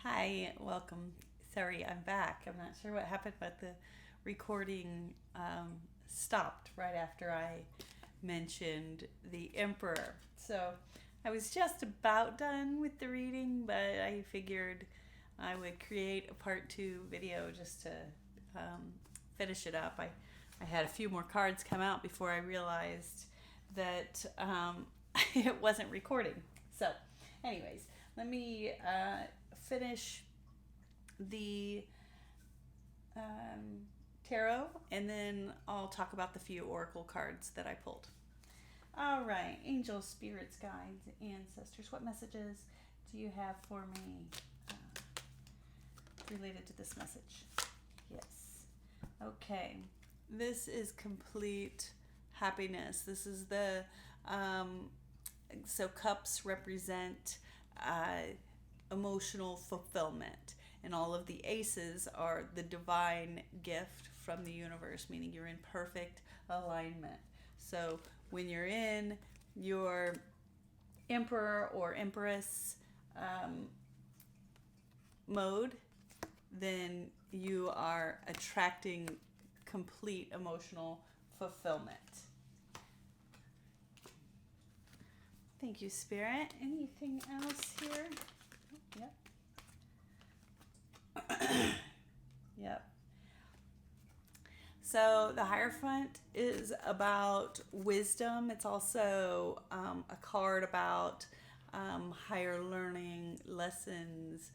Hi, welcome. Sorry, I'm back. I'm not sure what happened, but the recording stopped right after I mentioned the Emperor. So I was just about done with the reading, but I figured I would create a part two video just to um, finish it up. I had a few more cards come out before I realized that it wasn't recording. So, anyways, let me finish the tarot and then I'll talk about the few oracle cards that I pulled. All right, angels, spirits, guides, ancestors, what messages do you have for me related to this message? Yes. Okay. This is complete happiness. This is the so cups represent uh, emotional fulfillment, and all of the aces are the divine gift from the universe, meaning you're in perfect alignment. So when you're in your emperor or empress mode, then you are attracting complete emotional fulfillment. Thank you, Spirit. Anything else here? Yep. Yep. So the Hierophant is about wisdom. It's also a card about higher learning, lessons,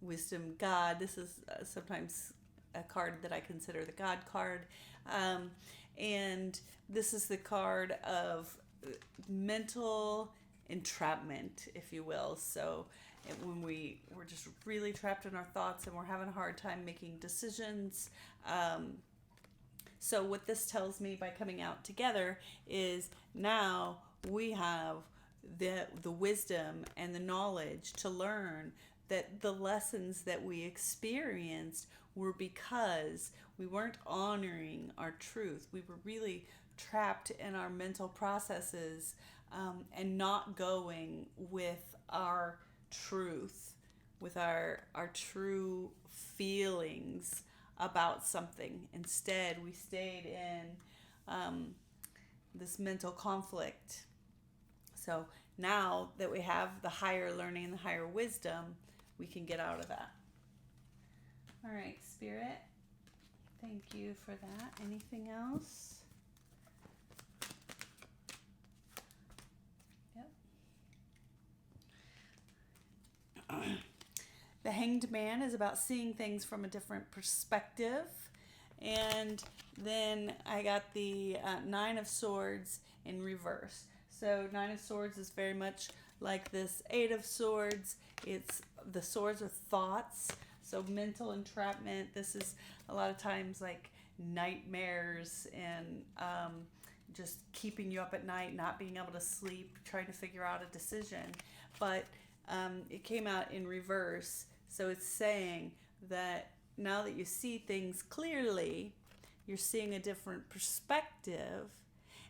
wisdom, God. This is sometimes a card that I consider the God card. And this is the card of mental entrapment, if you will. So when we're just really trapped in our thoughts and we're having a hard time making decisions. So what this tells me by coming out together is now we have the wisdom and the knowledge to learn that the lessons that we experienced were because we weren't honoring our truth. We were really trapped in our mental processes and not going with our truth, with our true feelings about something. Instead, we stayed in this mental conflict. So now that we have the higher learning, the higher wisdom, we can get out of that. All right, Spirit, thank you for that. Anything else? Yep. The Hanged Man is about seeing things from a different perspective. And then I got the Nine of Swords in reverse. So Nine of Swords is very much like this Eight of Swords. It's the swords are thoughts. So mental entrapment. This is a lot of times like nightmares and just keeping you up at night, not being able to sleep, trying to figure out a decision. But it came out in reverse. So it's saying that now that you see things clearly, you're seeing a different perspective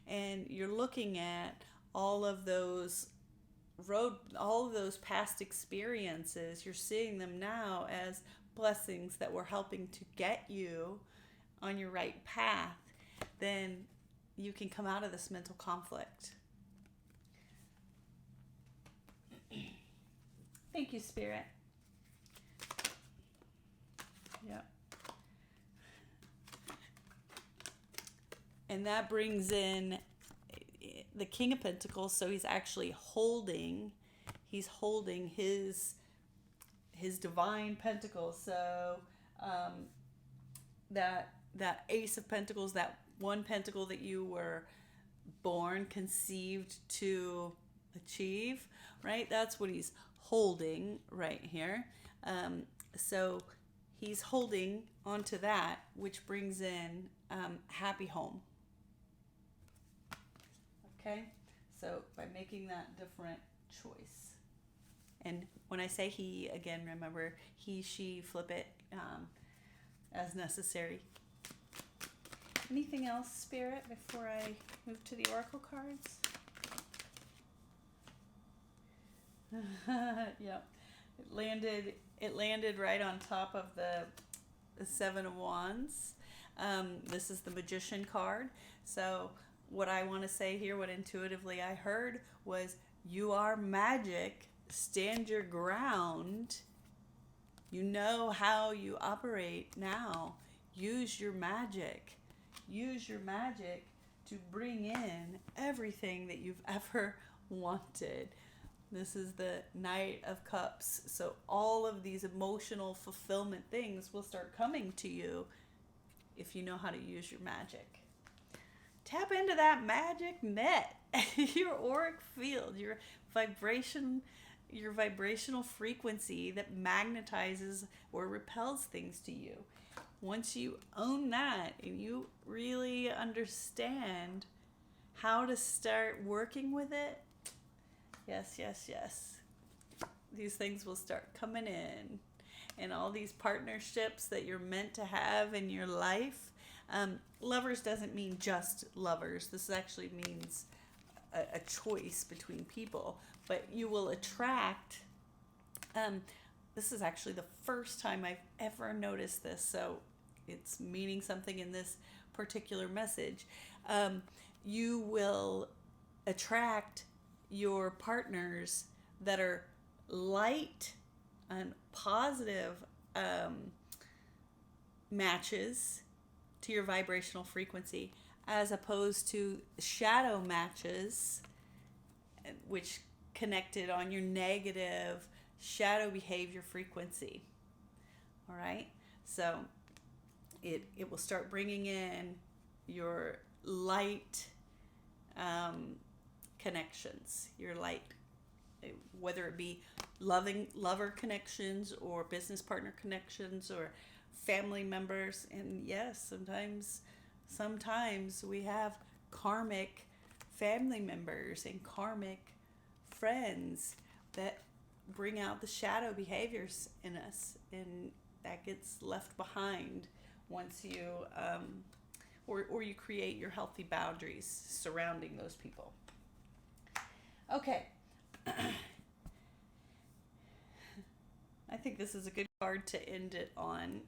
and you're looking at all of those past experiences. You're seeing them now as blessings that were helping to get you on your right path. Then you can come out of this mental conflict. Thank you, Spirit. Yep. And that brings in the King of Pentacles. So he's actually holding his divine pentacles. So that Ace of Pentacles, that one pentacle that you were born, conceived to achieve, right? That's what he's holding right here. So he's holding onto that, which brings in happy home. Okay? So by making that different choice. And when I say he, again, remember he, she, flip it as necessary. Anything else, Spirit, before I move to the oracle cards? Yep. It landed right on top of the Seven of Wands. This is the Magician card. So what I want to say here, what intuitively I heard was, you are magic. Stand your ground. You know how you operate now. Use your magic. Use your magic to bring in everything that you've ever wanted. This is the Knight of Cups. So all of these emotional fulfillment things will start coming to you if you know how to use your magic. Tap into that magic net, your auric field, your vibrational frequency that magnetizes or repels things to you. Once you own that and you really understand how to start working with it, yes, yes, yes, these things will start coming in. And all these partnerships that you're meant to have in your life. Lovers doesn't mean just lovers. This actually means a choice between people. But you will attract. This is actually the first time I've ever noticed this, so it's meaning something in this particular message. You will attract your partners that are light and positive matches to your vibrational frequency, as opposed to shadow matches, which connected on your negative shadow behavior frequency. All right, so it will start bringing in your light connections, your light, whether it be lover connections or business partner connections or family members. And yes, sometimes we have karmic family members and karmic friends that bring out the shadow behaviors in us, and that gets left behind once you or you create your healthy boundaries surrounding those people. Okay. I think this is a good card to end it on.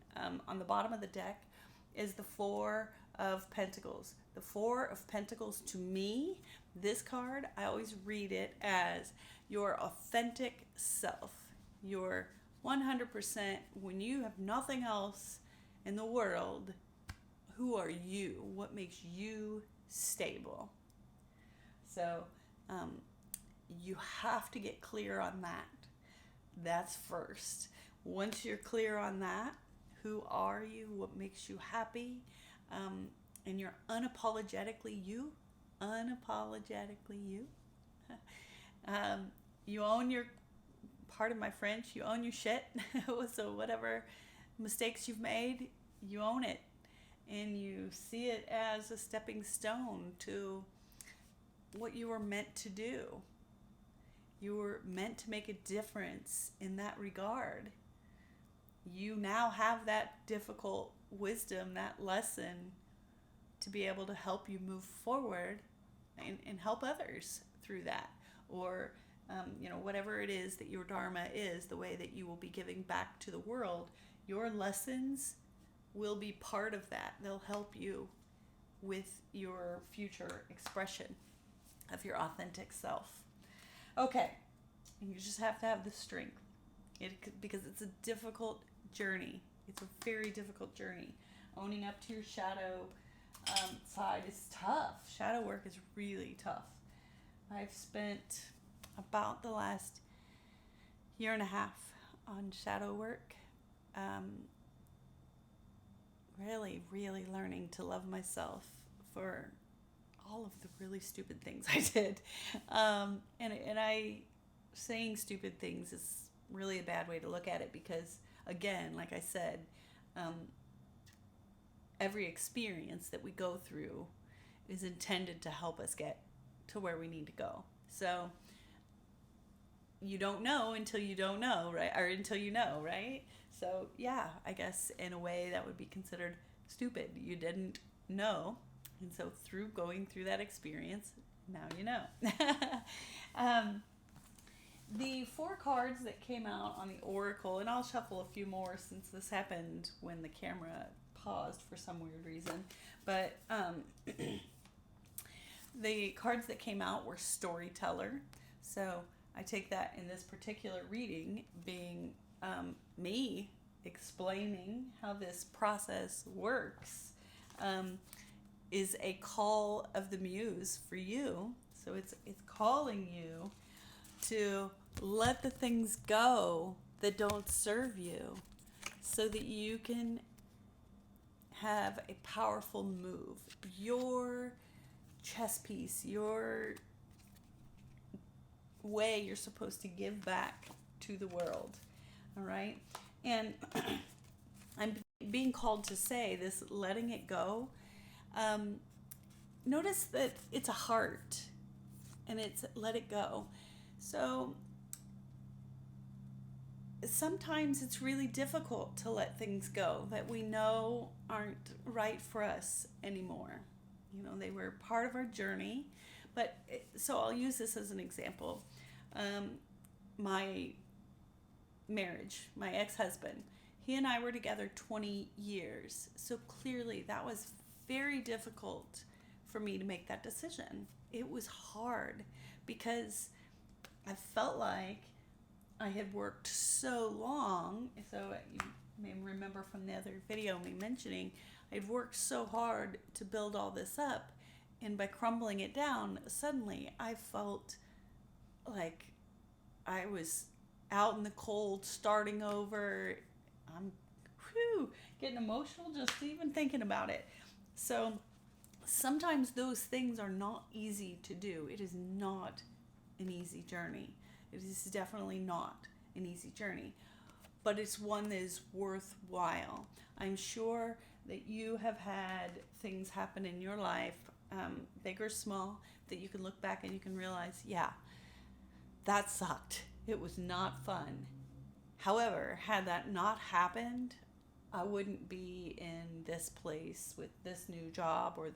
On the bottom of the deck is the Four of Pentacles. The Four of Pentacles, to me, this card, I always read it as your authentic self. Your 100%, when you have nothing else in the world, who are you? What makes you stable? So, you have to get clear on that. That's first. Once you're clear on that, who are you? What makes you happy? And you're unapologetically you. You own your, pardon my French, you own your shit. So whatever mistakes you've made, you own it. And you see it as a stepping stone to what you were meant to do. You were meant to make a difference in that regard. You now have that difficult wisdom, that lesson, to be able to help you move forward and help others through that. Or, whatever it is that your dharma is, the way that you will be giving back to the world, your lessons will be part of that. They'll help you with your future expression of your authentic self. Okay, you just have to have the strength, because it's a difficult journey. It's a very difficult journey. Owning up to your shadow side is tough. Shadow work is really tough. I've spent about the last year and a half on shadow work. Really, really learning to love myself for all of the really stupid things I did. And I, saying stupid things is really a bad way to look at it, because, again, like I said, every experience that we go through is intended to help us get to where we need to go. So you don't know until you don't know, right? Or until you know, right? So yeah, I guess in a way that would be considered stupid. You didn't know. And so through going through that experience, now you know. the 4 cards that came out on the Oracle, and I'll shuffle a few more since this happened when the camera paused for some weird reason, but the cards that came out were storyteller. So I take that in this particular reading being me explaining how this process works, is a call of the muse for you. So it's calling you to let the things go that don't serve you so that you can have a powerful move. Your chess piece, your way you're supposed to give back to the world. All right? And I'm being called to say this, letting it go. Notice that it's a heart and it's let it go. So sometimes it's really difficult to let things go that we know aren't right for us anymore. You know, they were part of our journey. But so I'll use this as an example. My marriage, my ex-husband, he and I were together 20 years. So clearly that was very difficult for me to make that decision. It was hard because I felt like I had worked so long. So you may remember from the other video me mentioning I'd worked so hard to build all this up, and by crumbling it down, suddenly I felt like I was out in the cold, starting over. I'm getting emotional just even thinking about it. So sometimes those things are not easy to do. It is not an easy journey. It is definitely not an easy journey, but it's one that is worthwhile. I'm sure that you have had things happen in your life, big or small, that you can look back and you can realize, yeah, that sucked. It was not fun. However, had that not happened, I wouldn't be in this place with this new job or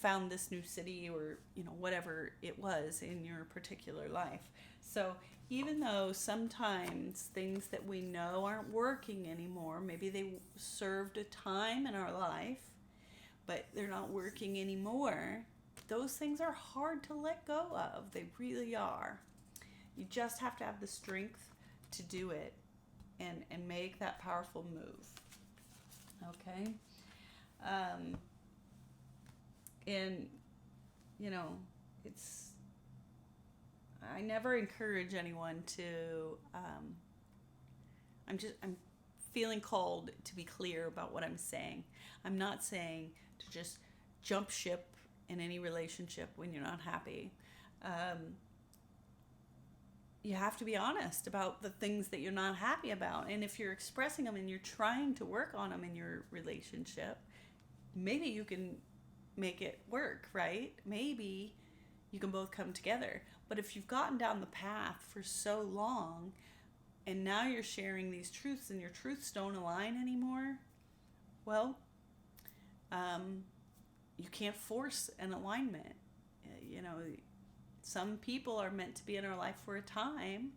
found this new city, or whatever it was in your particular life. So even though sometimes things that we know aren't working anymore, maybe they served a time in our life, but they're not working anymore, those things are hard to let go of. They really are. You just have to have the strength to do it and make that powerful move. Okay? And, I never encourage anyone to, I'm feeling called to be clear about what I'm saying. I'm not saying to just jump ship in any relationship when you're not happy. You have to be honest about the things that you're not happy about. And if you're expressing them and you're trying to work on them in your relationship, maybe you can make it work, right? Maybe you can both come together. But if you've gotten down the path for so long and now you're sharing these truths and your truths don't align anymore, well, you can't force an alignment. Some people are meant to be in our life for a time,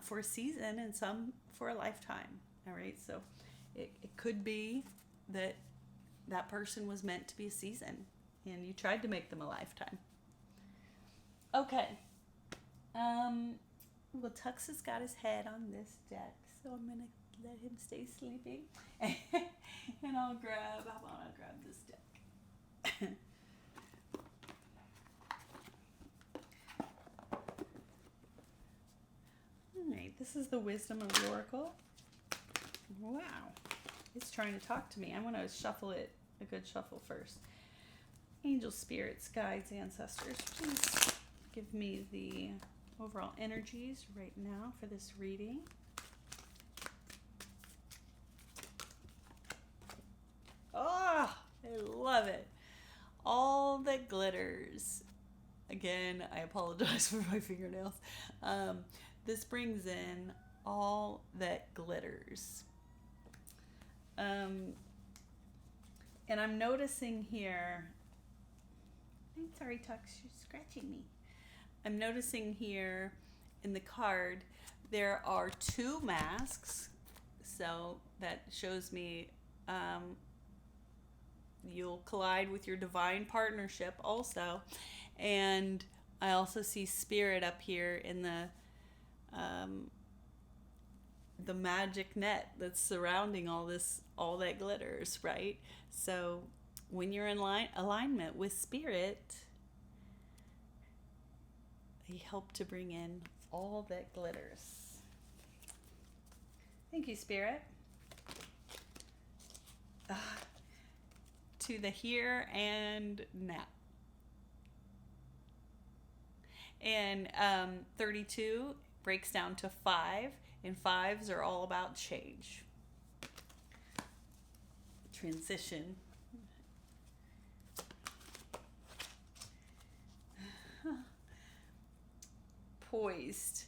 for a season, and some for a lifetime. All right, so it could be that person was meant to be a season, and you tried to make them a lifetime. Okay. Well, Tux has got his head on this deck, so I'm gonna let him stay sleeping, and I'll grab this deck. Alright, this is the Wisdom of the Oracle. Wow. It's trying to talk to me. I want to shuffle it, a good shuffle first. Angel spirits, guides, ancestors, please give me the overall energies right now for this reading. Oh, I love it. All that glitters. Again, I apologize for my fingernails. This brings in all that glitters. And I'm noticing here, I'm sorry, Tux, you're scratching me. I'm noticing here in the card, there are two masks. So that shows me you'll collide with your divine partnership also. And I also see spirit up here in the magic net that's surrounding all that glitters, right? So when you're in alignment with spirit, they help to bring in all that glitters. Thank you, spirit. To the here and now. And 32 breaks down to 5, and 5s are all about change. Transition. Poised.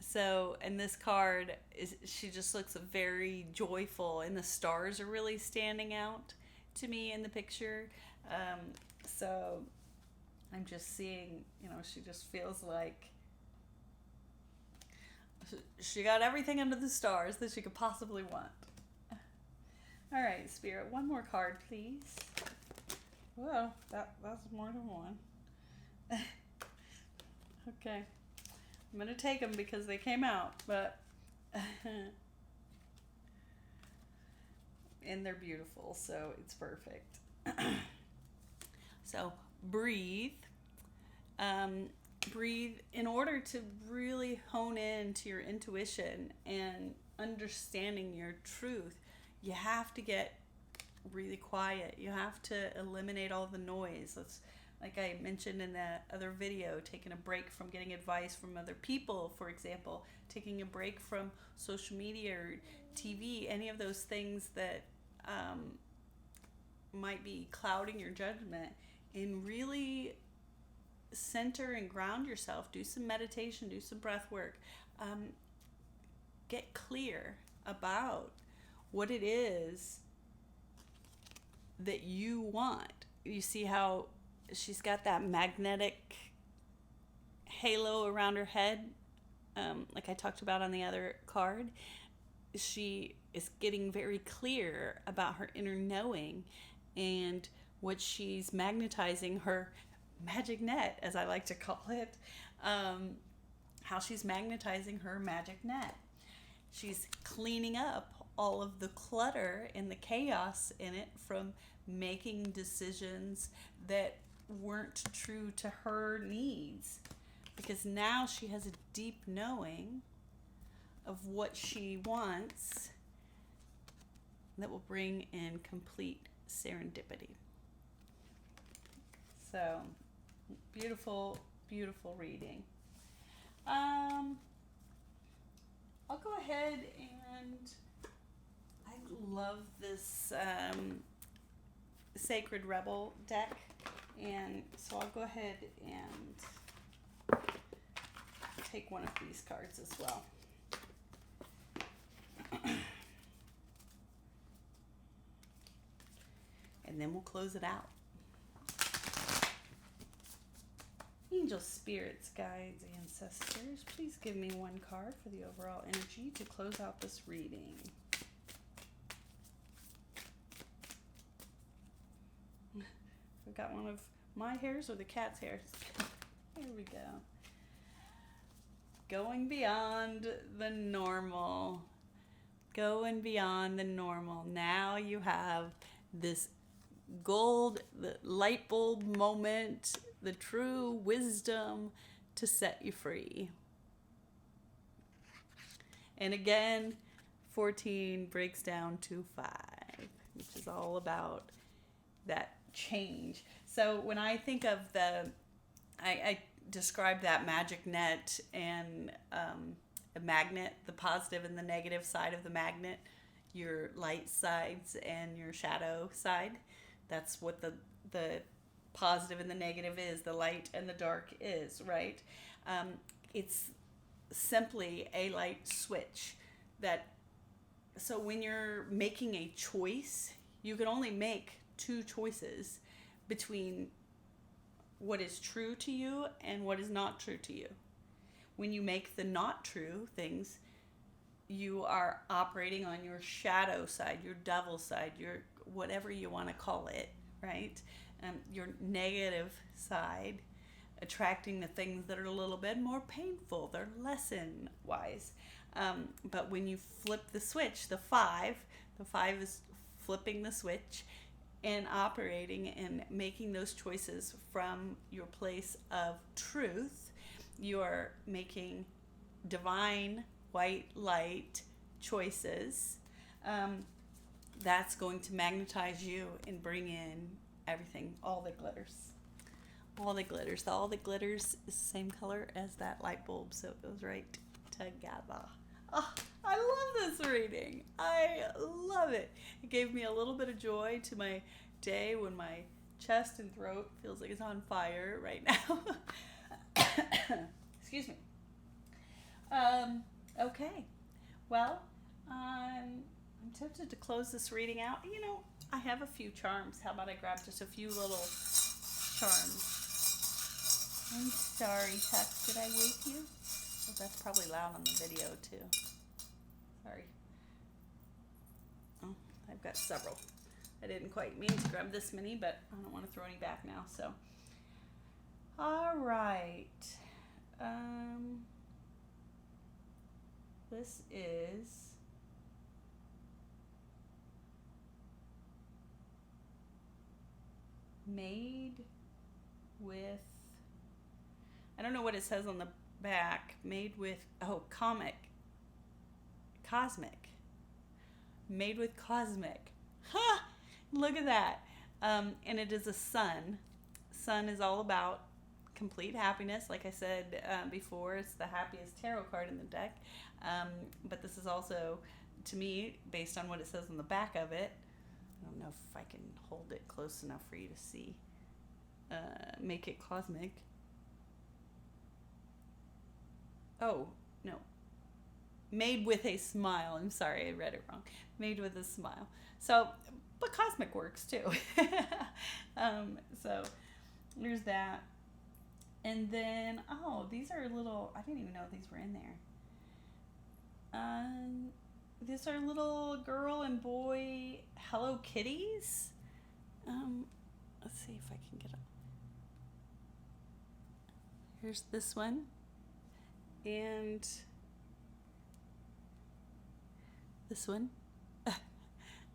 So, and this card she just looks very joyful, and the stars are really standing out to me in the picture. So I'm just seeing, she just feels like she got everything under the stars that she could possibly want. All right, Spirit, one more card, please. Well, that's more than one. Okay. I'm going to take them because they came out, but and they're beautiful, so it's perfect. So breathe. Breathe in order to really hone in to your intuition and understanding your truth. You have to get really quiet. You have to eliminate all the noise. Let's, like I mentioned in that other video, taking a break from getting advice from other people, for example, taking a break from social media or TV, any of those things that might be clouding your judgment, and really center and ground yourself. Do some meditation, do some breath work. Get clear about what it is that you want. You see how she's got that magnetic halo around her head, like I talked about on the other card. She is getting very clear about her inner knowing and what she's magnetizing, her magic net, as I like to call it, how she's magnetizing her magic net. She's cleaning up all of the clutter and the chaos in it from making decisions that weren't true to her needs, because now she has a deep knowing of what she wants that will bring in complete serendipity. So beautiful, beautiful reading. I'll go ahead and I love this Sacred Rebel deck, and so I'll go ahead and take one of these cards as well. And then we'll close it out. Angels, spirits, guides, ancestors, please give me one card for the overall energy to close out this reading. We've got one of my hairs or the cat's hairs. Here we go. Going beyond the normal. Going beyond the normal. Now you have this gold, the light bulb moment, the true wisdom to set you free. And again, 14 breaks down to 5, which is all about that change. So when I think of I describe that magic net and a magnet, the positive and the negative side of the magnet, your light sides and your shadow side. That's what the positive and the negative is, the light and the dark is, right? It's simply a light switch. So when you're making a choice, you can only make two choices between what is true to you and what is not true to you. When you make the not true things, you are operating on your shadow side, your devil side, your whatever you want to call it, right? Your negative side, attracting the things that are a little bit more painful. They're lesson wise. But when you flip the switch, the five is flipping the switch and operating and making those choices from your place of truth. You're making divine white light choices. That's going to magnetize you and bring in everything, all the glitters. All the glitters. All the glitters is the same color as that light bulb, so it goes right together. Oh, I love this reading. I love it. It gave me a little bit of joy to my day when my chest and throat feels like it's on fire right now. Excuse me. Okay. Well, I'm tempted to close this reading out. You know, I have a few charms. How about I grab just a few little charms? I'm sorry, Tuck. Did I wake you? Oh, that's probably loud on the video, too. Sorry. Oh, I've got several. I didn't quite mean to grab this many, but I don't want to throw any back now, so. All right. This is made with, I don't know what it says on the back, made with, cosmic. Made with cosmic. Ha! Look at that. And it is a sun. Sun is all about complete happiness. Like I said before, it's the happiest tarot card in the deck. But this is also, to me, based on what it says on the back of it, I don't know if I can hold it close enough for you to see. Make it cosmic. Oh, no. Made with a smile. I'm sorry, I read it wrong. Made with a smile. So, but cosmic works too. So, there's that. And then, oh, these are little, I didn't even know these were in there. These are little girl and boy Hello Kitties. Let's see if I can get them. Here's this one. And this one.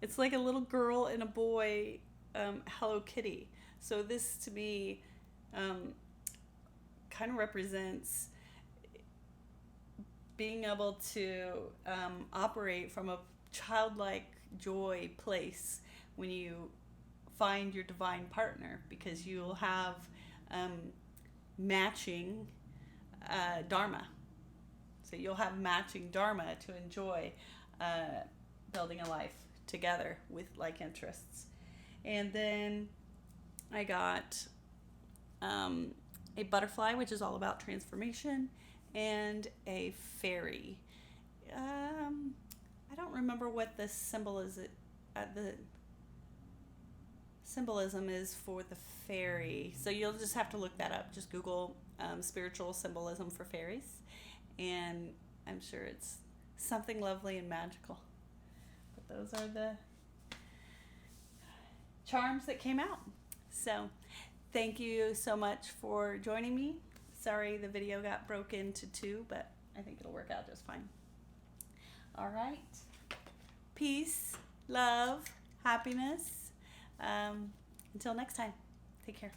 It's like a little girl and a boy Hello Kitty. So this to me kind of represents being able to operate from a childlike joy place when you find your divine partner, because you'll have matching dharma. So you'll have matching dharma to enjoy building a life together with like interests. And then I got a butterfly, which is all about transformation, and a fairy. I don't remember what the the symbolism is for the fairy, so you'll just have to look that up. Just Google spiritual symbolism for fairies, and I'm sure it's something lovely and magical. But those are the charms that came out. So thank you so much for joining me. Sorry the video got broke into two, but I think it'll work out just fine. All right. Peace, love, happiness. Until next time, take care.